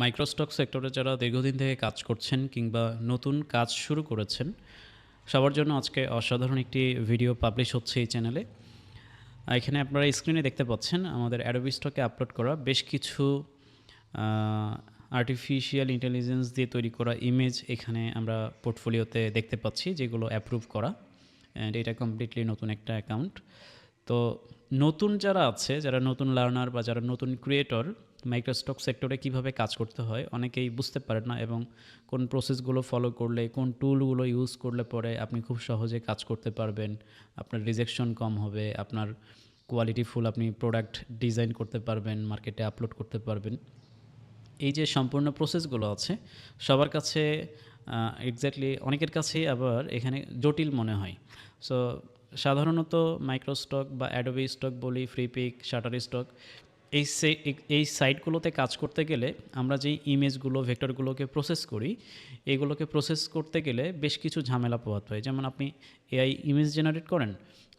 Microstock সেক্টরে যারা দীর্ঘদিন থেকে কাজ করছেন কিংবা নতুন কাজ শুরু করেছেন, সবার জন্য আজকে অসাধারণ একটি ভিডিও পাবলিশ হচ্ছে এই চ্যানেলে। এখানে আপনারা স্ক্রিনে দেখতে পাচ্ছেন আমাদের অ্যাডোবি স্টকে আপলোড করা বেশ কিছু আর্টিফিশিয়াল ইন্টেলিজেন্স দিয়ে তৈরি করা ইমেজ এখানে আমরা পোর্টফোলিওতে দেখতে পাচ্ছি, যেগুলো অ্যাপ্রুভ করা। অ্যান্ড এটা কমপ্লিটলি নতুন একটা অ্যাকাউন্ট। তো নতুন যারা আছে, যারা নতুন লার্নার বা যারা নতুন ক্রিয়েটর, মাইক্রোস্টক সেক্টরে কিভাবে কাজ করতে হয় অনেকেই বুঝতে পারেন না, এবং কোন প্রসেসগুলো ফলো করলে, কোন টুলগুলো ইউজ করলে পরে আপনি খুব সহজে কাজ করতে পারবেন, আপনার রিজেকশন কম হবে, আপনার কোয়ালিটিফুল আপনি প্রোডাক্ট ডিজাইন করতে পারবেন, মার্কেটে আপলোড করতে পারবেন। এই যে সম্পূর্ণ প্রসেসগুলো আছে সবার কাছে এক্স্যাক্টলি অনেকের কাছেই আবার এখানে জটিল মনে হয়। সো সাধারণত মাইক্রোস্টক বা অ্যাডোবি স্টক বলি, ফ্রিপিক, শাটার স্টক, এই সাইটগুলোতে কাজ করতে গেলে আমরা যেই ইমেজগুলো, ভেক্টরগুলোকে প্রসেস করি, এগুলোকে প্রসেস করতে গেলে বেশ কিছু ঝামেলা পোহাতে হয়। যেমন আপনি এআই ইমেজ জেনারেট করেন।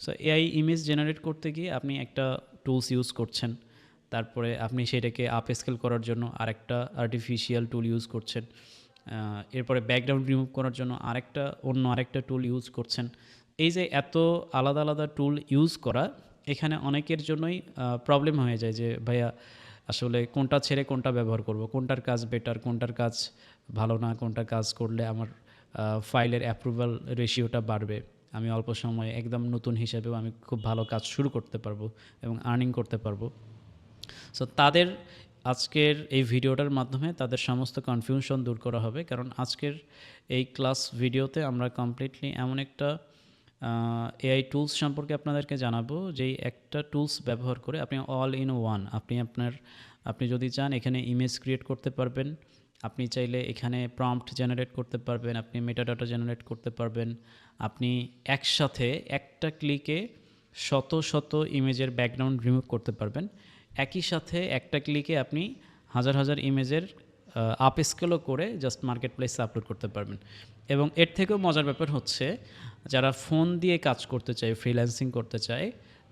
সো এআই ইমেজ জেনারেট করতে গিয়ে আপনি একটা টুলস ইউজ করছেন, তারপরে আপনি সেটাকে আপ স্কেল করার জন্য আরেকটা আর্টিফিশিয়াল টুল ইউজ করছেন, এরপরে ব্যাকগ্রাউন্ড রিমুভ করার জন্য আরেকটা টুল ইউজ করছেন। এই যে এত আলাদা আলাদা টুল ইউজ করা, এখানে অনেকের জন্যই প্রবলেম হয়ে যায় যে ভাইয়া আসলে কোনটা ছেড়ে কোনটা ব্যবহার করব, কোনটার কাজ বেটার, কোনটার কাজ ভালো না, কোনটা কাজ করলে আমার ফাইলের অ্যাপ্রুভাল রেশিওটা বাড়বে, আমি অল্প সময়ে একদম নতুন হিসেবেও আমি খুব ভালো কাজ শুরু করতে পারবো এবং আর্নিং করতে পারবো। সো তাদের আজকের এই ভিডিওটার মাধ্যমে তাদের সমস্ত কনফিউশন দূর করা হবে, কারণ আজকের এই ক্লাস ভিডিওতে আমরা কমপ্লিটলি এমন একটা এআই টুলস সম্পর্কে আপনাদেরকে জানাবো, যেই একটা টুলস ব্যবহার করে আপনি অল ইন ওয়ান, আপনি যদি চান এখানে ইমেজ ক্রিয়েট করতে পারবেন, আপনি চাইলে এখানে প্রম্পট জেনারেট করতে পারবেন, আপনি মেটাডাটা জেনারেট করতে পারবেন, আপনি একসাথে একটা ক্লিকে শত শত ইমেজের ব্যাকগ্রাউন্ড রিমুভ করতে পারবেন। একই সাথে একটা ক্লিকে আপনি হাজার হাজার ইমেজের আপ স্কেলও করে জাস্ট মার্কেট প্লেসে আপলোড করতে পারবেন। এবং এর থেকেও মজার ব্যাপার হচ্ছে, যারা ফোন দিয়ে কাজ করতে চায়, ফ্রিল্যান্সিং করতে চায়,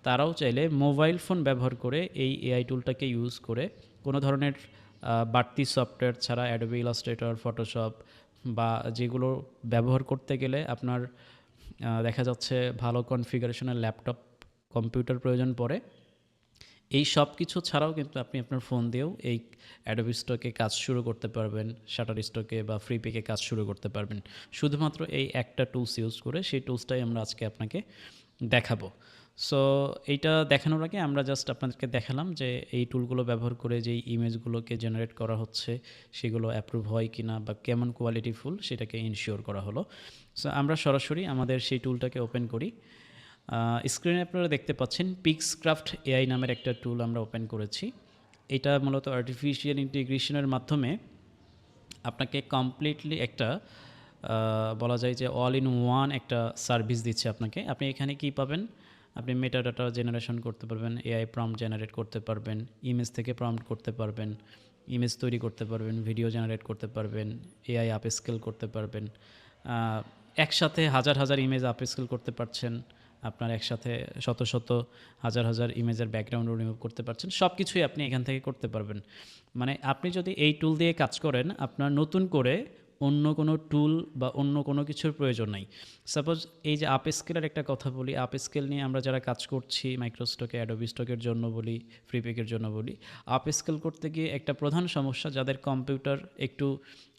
তারাও চাইলে মোবাইল ফোন ব্যবহার করে এই এআই টুলটাকে ইউজ করে কোনো ধরনের বাড়তি সফটওয়্যার ছাড়া, অ্যাডোবি ইলাস্ট্রেটর, ফটোশপ বা যেগুলো ব্যবহার করতে গেলে আপনার দেখা যাচ্ছে ভালো কনফিগারেশনের ল্যাপটপ, কম্পিউটার প্রয়োজন পড়ে, এই সব কিছু ছাড়াও কিন্তু আপনি আপনার ফোন দিয়েও এই অ্যাডোবি স্টকে কাজ শুরু করতে পারবেন, শাটার স্টকে বা ফ্রিপিকে কাজ শুরু করতে পারবেন, শুধুমাত্র এই একটা টুলস ইউজ করে। সেই টুলসটাই আমরা আজকে আপনাকে দেখাবো। সো এইটা দেখানোর আগে আমরা জাস্ট আপনাদেরকে দেখালাম যে এই টুলগুলো ব্যবহার করে যেই ইমেজগুলোকে জেনারেট করা হচ্ছে সেগুলো অ্যাপ্রুভ হয় কি না বা কেমন কোয়ালিটিফুল সেটাকে ইনশিওর করা হলো। সো আমরা সরাসরি আমাদের সেই টুলটাকে ওপেন করি। স্ক্রিনে আপনারা দেখতে পাচ্ছেন পিক্সক্রাফট এআই নামের একটা টুল আমরা ওপেন করেছি। এটা মূলত আর্টিফিশিয়াল ইন্টিগ্রেশনের মাধ্যমে আপনাকে কমপ্লিটলি একটা বলা যায় যে অল ইন ওয়ান একটা সার্ভিস দিচ্ছে আপনাকে। আপনি এখানে কি পাবেন? আপনি মেটাডাটা জেনারেশন করতে পারবেন, এআই প্রম্পট জেনারেট করতে পারবেন, ইমেজ থেকে প্রম্পট করতে পারবেন, ইমেজ তৈরি করতে পারবেন, ভিডিও জেনারেট করতে পারবেন, এআই আপ স্কেল করতে পারবেন, একসাথে হাজার হাজার ইমেজ আপ স্কেল করতে পারছেন, আপনার একসাথে শত শত হাজার হাজার ইমেজের ব্যাকগ্রাউন্ডও রিমুভ করতে পারছেন। সব কিছুই আপনি এখান থেকে করতে পারবেন। মানে আপনি যদি এই টুল দিয়ে কাজ করেন, আপনার নতুন করে অন্য কোনো টুল বা অন্য কোনো কিছুর প্রয়োজন নাই। সাপোজ এই যে আপ স্কেলের একটা কথা বলি, আপ স্কেল নিয়ে আমরা যারা কাজ করছি মাইক্রোস্টকে, অ্যাডোবি স্টকের জন্য বলি, ফ্রিপিকের জন্য বলি, আপ স্কেল করতে গিয়ে একটা প্রধান সমস্যা, যাদের কম্পিউটার একটু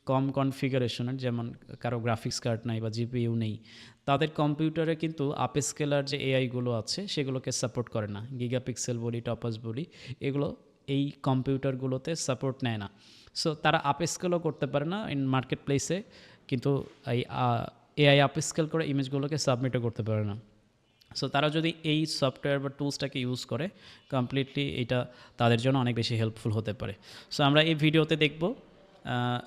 কম কনফিগারেশনের, যেমন কারো গ্রাফিক্স কার্ড নাই বা জিপিইউ নেই, তাদের কম্পিউটারে কিন্তু আপ স্কেলার যে এআইগুলো আছে সেগুলোকে সাপোর্ট করে না। গিগাপিক্সেল বলি, টপাস বলি, এগুলো এই কম্পিউটারগুলোতে সাপোর্ট নেয় না। সো তারা আপ স্কেলও করতে পারে না ইন মার্কেট প্লেসে, কিন্তু এই এআই আপ স্কেল করে ইমেজগুলোকে সাবমিটও করতে পারে না। সো তারা যদি এই সফটওয়্যার বা টুলসটাকে ইউজ করে, কমপ্লিটলি এটা তাদের জন্য অনেক বেশি হেল্পফুল হতে পারে। সো আমরা এই ভিডিওতে দেখব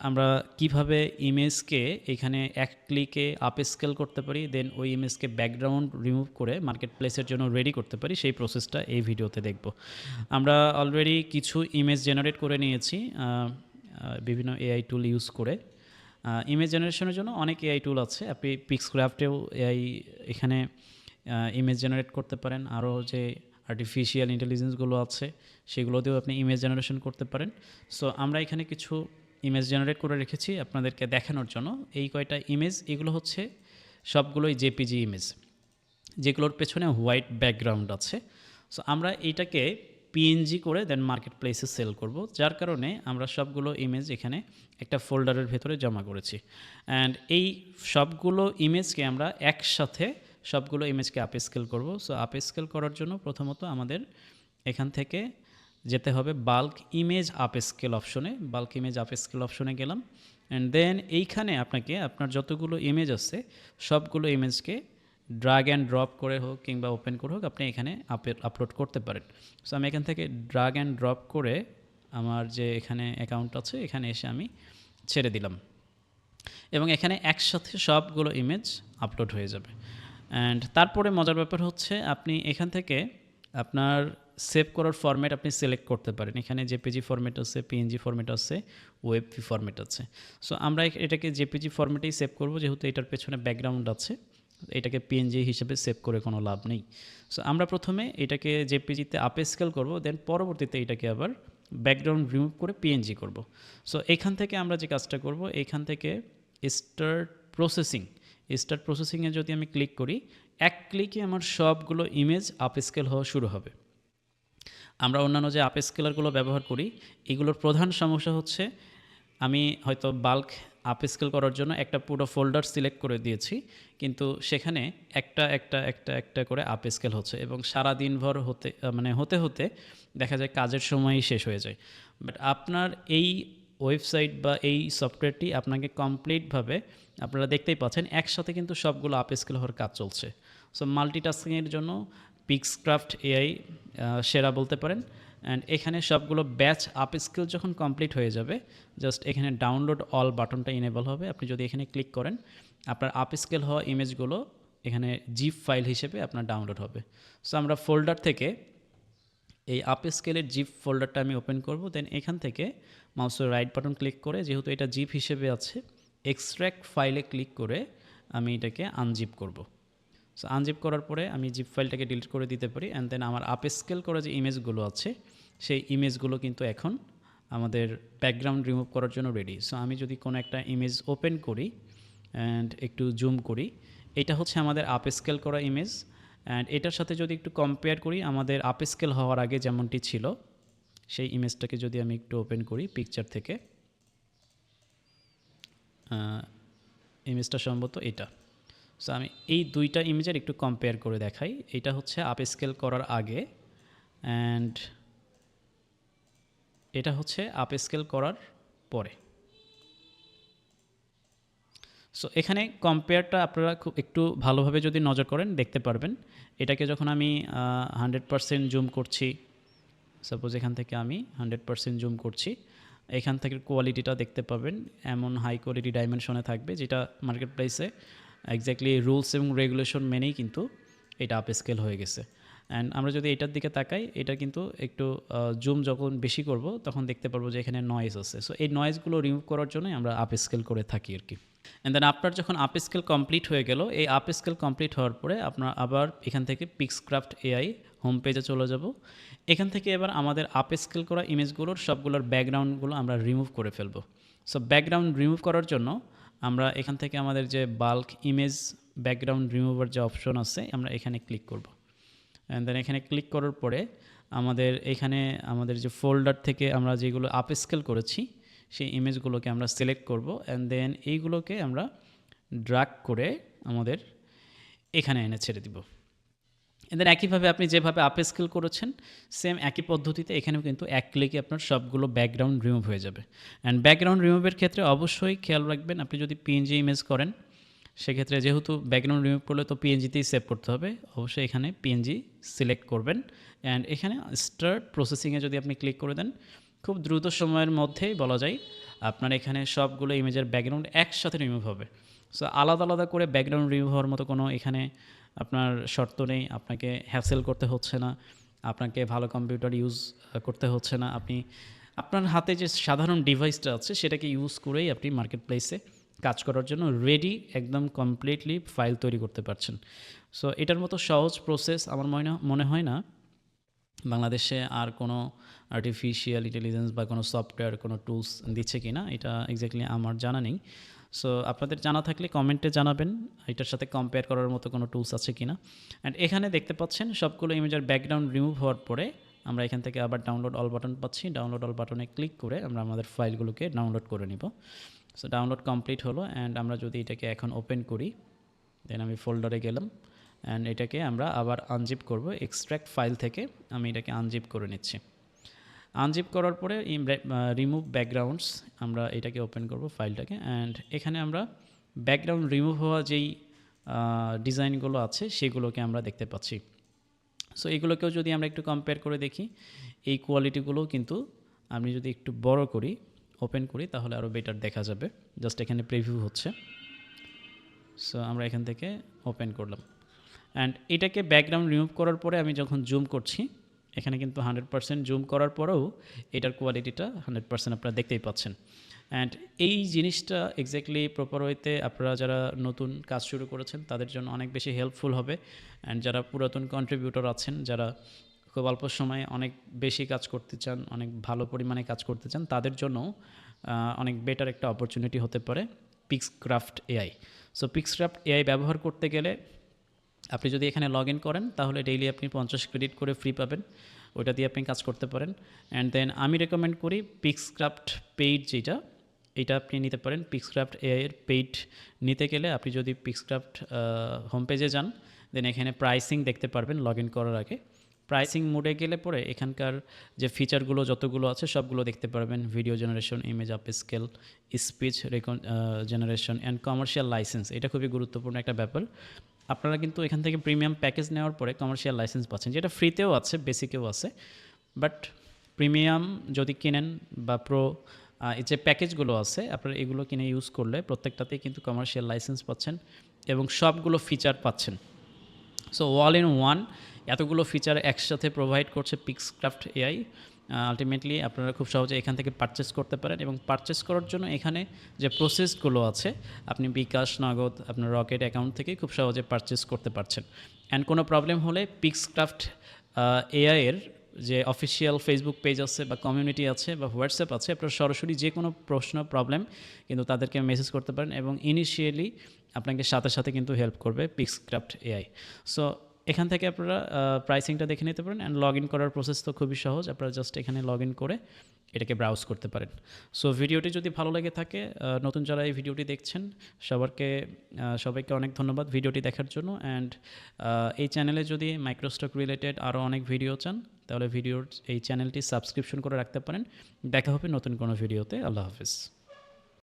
আমরা কিভাবে ইমেজকে এখানে এক ক্লিকে আপ স্কেল করতে পারি, দেন ওই ইমেজকে ব্যাকগ্রাউন্ড রিমুভ করে মার্কেট প্লেসের জন্য রেডি করতে পারি, সেই প্রসেসটা এই ভিডিওতে দেখব। আমরা অলরেডি কিছু ইমেজ জেনারেট করে নিয়েছি বিভিন্ন এআই টুল ইউজ করে। ইমেজ জেনারেশনের জন্য অনেক এআই টুল আছে, আপনি পিক্সক্রাফটেও এআই এখানে ইমেজ জেনারেট করতে পারেন, আরও যে আর্টিফিশিয়াল ইন্টেলিজেন্সগুলো আছে সেগুলো দিয়েও আপনি ইমেজ জেনারেশন করতে পারেন। সো আমরা এখানে কিছু ইমেজ জেনারেট করে রেখেছি আপনাদেরকে দেখানোর জন্য। এই কয়টা ইমেজ এগুলো হচ্ছে সবগুলোই জেপিজি ইমেজ, যেগুলোর পেছনে হোয়াইট ব্যাকগ্রাউন্ড আছে। সো আমরা এইটাকে পিএনজি করে দেন মার্কেট প্লেসে সেল করব, যার কারণে আমরা সবগুলো ইমেজ এখানে একটা ফোল্ডারের ভেতরে জমা করেছি। অ্যান্ড এই সবগুলো ইমেজকে আমরা একসাথে সবগুলো ইমেজকে আপ স্কেল করব। সো আপ স্কেল করার জন্য প্রথমত আমাদের এখান থেকে যেতে হবে বাল্ক ইমেজ আপ স্কেল অপশনে। বাল্ক ইমেজ আপ স্কেল অপশনে গেলাম, অ্যান্ড দেন এইখানে আপনাকে আপনার যতগুলো ইমেজ আছে সবগুলো ইমেজকে ড্রাগ অ্যান্ড ড্রপ করে হোক কিংবা ওপেন করে হোক আপনি এখানে আপলোড করতে পারেন। সো আমি এখান থেকে ড্রাগ অ্যান্ড ড্রপ করে আমার যে এখানে অ্যাকাউন্ট আছে এখানে এসে আমি ছেড়ে দিলাম, এবং এখানে একসাথে সবগুলো ইমেজ আপলোড হয়ে যাবে। অ্যান্ড তারপরে মজার ব্যাপার হচ্ছে আপনি এখান থেকে আপনার সেভ করার ফরম্যাট আপনি সিলেক্ট করতে পারেন। এখানে জেপিজি ফরম্যাট আছে, পিএনজি ফরম্যাট আছে, ওয়েবপি ফরম্যাট আছে। সো আমরা এটাকে জেপিজি ফরম্যাটেই সেভ করব, যেহেতু এটার পেছনে ব্যাকগ্রাউন্ড আছে। এটাকে পিএনজি হিসেবে সেভ করে কোনো লাভ নেই। সো আমরা প্রথমে এটাকে জেপিজিতে আপ স্কেল করব, দেন পরবর্তীতে এটাকে আবার ব্যাকগ্রাউন্ড রিমুভ করে পিএনজি করব। সো এখান থেকে আমরা যে কাজটা করব, এখান থেকে স্টার্ট প্রসেসিংয়ে যদি আমি ক্লিক করি, এক ক্লিকে আমার সবগুলো ইমেজ আপ স্কেল হওয়া শুরু হবে। আমরা অন্যান্য যে আপ স্কেলারগুলো ব্যবহার করি এগুলোর প্রধান সমস্যা হচ্ছে আমি হয়তো বাল্ক আপ স্কেল করার জন্য একটা পুরো ফোল্ডার সিলেক্ট করে দিয়েছি, কিন্তু সেখানে একটা একটা একটা একটা করে আপ স্কেল হচ্ছে এবং সারা দিনভর হতে হতে দেখা যায় কাজের সময়ই শেষ হয়ে যায়। বাট আপনার এই ওয়েবসাইট বা এই সফটওয়্যারটি আপনাকে কমপ্লিটভাবে, আপনারা দেখতেই পাচ্ছেন একসাথে কিন্তু সবগুলো আপ স্কেল হওয়ার কাজ চলছে। সো মাল্টিটাস্কিংয়ের জন্য পিক্সক্রাফট এআই সেরা বলতে পারেন। অ্যান্ড এখানে সবগুলো ব্যাচ আপ স্কিল যখন কমপ্লিট হয়ে যাবে, জাস্ট এখানে ডাউনলোড অল বাটনটা ইনেবল হবে। আপনি যদি এখানে ক্লিক করেন আপনার আপ স্কেল হওয়া ইমেজগুলো এখানে জিপ ফাইল হিসেবে আপনার ডাউনলোড হবে। সো আমরা ফোল্ডার থেকে এই আপ স্কেলের জিপ ফোল্ডারটা আমি ওপেন করব, দেন এখান থেকে মাউসের রাইট বাটন ক্লিক করে, যেহেতু এটা জিপ হিসেবে আছে, এক্সট্র্যাক্ট ফাইলে ক্লিক করে আমি এটাকে আনজিপ করব। সো আনজিপ করার পরে আমি জিপ ফাইলটাকে ডিলিট করে দিতে পারি। অ্যান্ড দেন আমার আপ স্কেল করা যে ইমেজগুলো আছে সেই ইমেজগুলো কিন্তু এখন আমাদের ব্যাকগ্রাউন্ড রিমুভ করার জন্য রেডি। সো আমি যদি কোনো একটা ইমেজ ওপেন করি অ্যান্ড একটু জুম করি, এটা হচ্ছে আমাদের আপ স্কেল করা ইমেজ। অ্যান্ড এটার সাথে যদি একটু কম্পেয়ার করি আমাদের আপ স্কেল হওয়ার আগে যেমনটি ছিল সেই ইমেজটাকে যদি আমি একটু ওপেন করি পিকচার থেকে, ইমেজটা সম্ভবত এটা। সো আমি এই দুইটা ইমেজের একটু কম্পেয়ার করে দেখাই। এটা হচ্ছে আপ স্কেল করার আগে অ্যান্ড এটা হচ্ছে আপ স্কেল করার পরে। সো এখানে কম্পেয়ারটা আপনারা খুব একটু ভালোভাবে যদি নজর করেন দেখতে পারবেন। এটাকে যখন আমি 100% জুম করছি, সাপোজ এখান থেকে আমি 100% জুম করছি, এখান থেকে কোয়ালিটিটা দেখতে পাবেন এমন হাই কোয়ালিটি ডাইমেনশনে থাকবে, যেটা মার্কেট প্লেসে এক্স্যাক্টলি রুলস এবং রেগুলেশন মেনেই কিন্তু এটা আপ স্কেল হয়ে গেছে। অ্যান্ড আমরা যদি এটার দিকে তাকাই, এটা কিন্তু একটু জুম যখন বেশি করব তখন দেখতে পারবো যে এখানে নয়েজ আছে। সো এই নয়েজগুলো রিমুভ করার জন্যই আমরা আপ স্কেল করে থাকি আর কি। অ্যান্ড দেন আপনার যখন আপ স্কেল কমপ্লিট হয়ে গেল, এই আপ স্কেল কমপ্লিট হওয়ার পরে আপনার আবার এখান থেকে পিক্সক্রাফট এআই হোম পেজে চলে যাব। এখান থেকে এবার আমাদের আপ স্কেল করা ইমেজগুলোর সবগুলোর ব্যাকগ্রাউন্ডগুলো আমরা রিমুভ করে ফেলবো। সো ব্যাকগ্রাউন্ড রিমুভ করার জন্য আমরা এখান থেকে আমাদের যে বাল্ক ইমেজ ব্যাকগ্রাউন্ড রিমুভার যে অপশন আছে আমরা এখানে ক্লিক করব। অ্যান্ড দেন এখানে ক্লিক করার পরে আমাদের এখানে আমাদের যে ফোল্ডার থেকে আমরা যেগুলো আপ স্কেল করেছি সেই ইমেজগুলোকে আমরা সিলেক্ট করব। অ্যান্ড দেন এইগুলোকে আমরা ড্র্যাগ করে আমাদের এখানে এনে ছেড়ে দিব। দেন একইভাবে আপনি যেভাবে আপ স্কেল করেছেন সেম একই পদ্ধতিতে এখানেও কিন্তু এক ক্লিকে আপনার সবগুলো ব্যাকগ্রাউন্ড রিমুভ হয়ে যাবে। অ্যান্ড ব্যাকগ্রাউন্ড রিমুভের ক্ষেত্রে অবশ্যই খেয়াল রাখবেন, আপনি যদি পিএনজি ইমেজ করেন সেক্ষেত্রে যেহেতু ব্যাকগ্রাউন্ড রিমুভ করলে তো পিএনজিতেই সেভ করতে হবে, অবশ্যই এখানে পিএনজি সিলেক্ট করবেন। অ্যান্ড এখানে স্টার্ট প্রসেসিংয়ে যদি আপনি ক্লিক করে দেন, খুব দ্রুত সময়ের মধ্যেই বলা যায় আপনার এখানে সবগুলো ইমেজের ব্যাকগ্রাউন্ড একসাথে রিমুভ হবে। সো আলাদা আলাদা করে ব্যাকগ্রাউন্ড রিমুভ হওয়ার মতো কোনো এখানে আপনার শর্ত নেই, আপনাকে হ্যাসেল করতে হচ্ছে না, আপনাকে ভালো কম্পিউটার ইউজ করতে হচ্ছে না। আপনি আপনার হাতে যে সাধারণ ডিভাইসটা আছে সেটাকে ইউজ করেই আপনি মার্কেট প্লেসে কাজ করার জন্য রেডি, একদম কমপ্লিটলি ফাইল তৈরি করতে পারছেন। সো এটার মতো সহজ প্রসেস আমার মনে হয় না বাংলাদেশে আর কোনো আর্টিফিশিয়াল ইন্টেলিজেন্স বা কোনো সফটওয়্যার কোনো টুলস দিচ্ছে কি না এটা এক্স্যাক্টলি আমার জানা নেই। সো আপনাদের জানা থাকলে কমেন্টে জানাবেন এটার সাথে কম্পেয়ার করার মতো কোনো টুলস আছে কি না। অ্যান্ড এখানে দেখতে পাচ্ছেন সবগুলো ইমেজের ব্যাকগ্রাউন্ড রিমুভ হওয়ার পরে আমরা এখান থেকে আবার ডাউনলোড অল বাটন পাচ্ছি। ডাউনলোড অল বাটনে ক্লিক করে আমরা আমাদের ফাইলগুলোকে ডাউনলোড করে নিব। সো ডাউনলোড কমপ্লিট হলো অ্যান্ড আমরা যদি এটাকে এখন ওপেন করি, দেন আমি ফোল্ডারে গেলাম অ্যান্ড এটাকে আমরা আবার আনজিপ করব। এক্সট্র্যাক্ট ফাইল থেকে আমি এটাকে আনজিপ করে নিচ্ছি। আনজিপ করার পরে রিমুভ ব্যাকগ্রাউন্ডস আমরা এটাকে ওপেন করব ফাইলটাকে, অ্যান্ড এখানে আমরা ব্যাকগ্রাউন্ড রিমুভ হওয়া যেই ডিজাইনগুলো আছে সেগুলোকে আমরা দেখতে পাচ্ছি। সো এগুলোকেও যদি আমরা একটু কম্পেয়ার করে দেখি, এই কোয়ালিটিগুলোও কিন্তু আমি যদি একটু বড় করি, ওপেন করি, তাহলে আরও বেটার দেখা যাবে। জাস্ট এখানে প্রিভিউ হচ্ছে। সো আমরা এখান থেকে ওপেন করলাম অ্যান্ড এটাকে ব্যাকগ্রাউন্ড রিমুভ করার পরে আমি যখন জুম করছি, এখানে কিন্তু 100% জুম করার পরেও এটার কোয়ালিটিটা 100% আপনারা দেখতেই পাচ্ছেন। অ্যান্ড এই জিনিসটা এক্স্যাক্টলি প্রপার ওয়েতে আপনারা যারা নতুন কাজ শুরু করেছেন তাদের জন্য অনেক বেশি হেল্পফুল হবে। অ্যান্ড যারা পুরাতন কন্ট্রিবিউটর আছেন, যারা খুব অল্প সময়ে অনেক বেশি কাজ করতে চান, অনেক ভালো পরিমাণে কাজ করতে চান, তাদের জন্য অনেক বেটার একটা অপরচুনিটি হতে পারে পিক্সক্রাফট এআই। সো পিক্সক্রাফট এআই ব্যবহার করতে গেলে আপনি যদি এখানে লগ ইন করেন তাহলে ডেইলি আপনি 50 ক্রেডিট করে ফ্রি পাবেন, ওইটা দিয়ে আপনি কাজ করতে পারেন। অ্যান্ড দেন আমি রেকমেন্ড করি পিক্সক্রাফট পেইড যেটা, এটা আপনি নিতে পারেন। পিক্সক্রাফট এআই এর পেইড নিতে গেলে আপনি যদি পিক্সক্রাফট হোম পেজে যান, দেন এখানে প্রাইসিং দেখতে পারবেন লগ ইন করার আগে। প্রাইসিং মোডে গেলে পরে এখানকার যে ফিচারগুলো যতগুলো আছে সবগুলো দেখতে পারবেন। Video generation, image up scale, speech generation and commercial licence, এটা খুবই গুরুত্বপূর্ণ একটা ব্যাপার। আপনারা কিন্তু এখান থেকে প্রিমিয়াম প্যাকেজ নেওয়ার পরে কমার্শিয়াল লাইসেন্স পাচ্ছেন, যেটা ফ্রিতেও আছে, বেসিকেও আছে। বাট প্রিমিয়াম যদি কিনেন বা প্রো এই যে প্যাকেজগুলো আছে আপনারা এগুলো কিনে ইউজ করলে প্রত্যেকটাতেই কিন্তু কমার্শিয়াল লাইসেন্স পাচ্ছেন এবং সবগুলো ফিচার পাচ্ছেন। সো অল ইন ওয়ান এতগুলো ফিচার একসাথে প্রোভাইড করছে পিক্সক্রাফট এআই। আলটিমেটলি আপনারা খুব সহজে এখান থেকে পারচেস করতে পারেন এবং পারচেস করার জন্য এখানে যে প্রসেসগুলো আছে আপনি বিকাশ, নগদ, আপনার রকেট অ্যাকাউন্ট থেকে খুব সহজে পারচেস করতে পারছেন। অ্যান্ড কোনো প্রবলেম হলে পিক্সক্রাফট এআইয়ের যে অফিসিয়াল ফেসবুক পেজ আছে বা কমিউনিটি আছে বা হোয়াটসঅ্যাপ আছে, আপনারা সরাসরি যে কোনো প্রশ্ন, প্রবলেম কিন্তু তাদেরকে মেসেজ করতে পারেন এবং ইনিশিয়ালি আপনাকে সাথে সাথে কিন্তু হেল্প করবে পিক্সক্রাফট এআই। সো এখান থেকে আপনারা প্রাইসিংটা দেখে নিতে পারেন অ্যান্ড লগ ইন করার প্রসেস তো খুবই সহজ, আপনারা জাস্ট এখানে লগ ইন করে এটাকে ব্রাউজ করতে পারেন। সো ভিডিওটি যদি ভালো লেগে থাকে, নতুন যারা এই ভিডিওটি দেখছেন সবাইকে অনেক ধন্যবাদ ভিডিওটি দেখার জন্য। অ্যান্ড এই চ্যানেলে যদি মাইক্রোস্টক রিলেটেড আরও অনেক ভিডিও চান তাহলে এই চ্যানেলটি সাবস্ক্রিপশন করে রাখতে পারেন। দেখা হবে নতুন কোনো ভিডিওতে। আল্লাহ হাফিজ।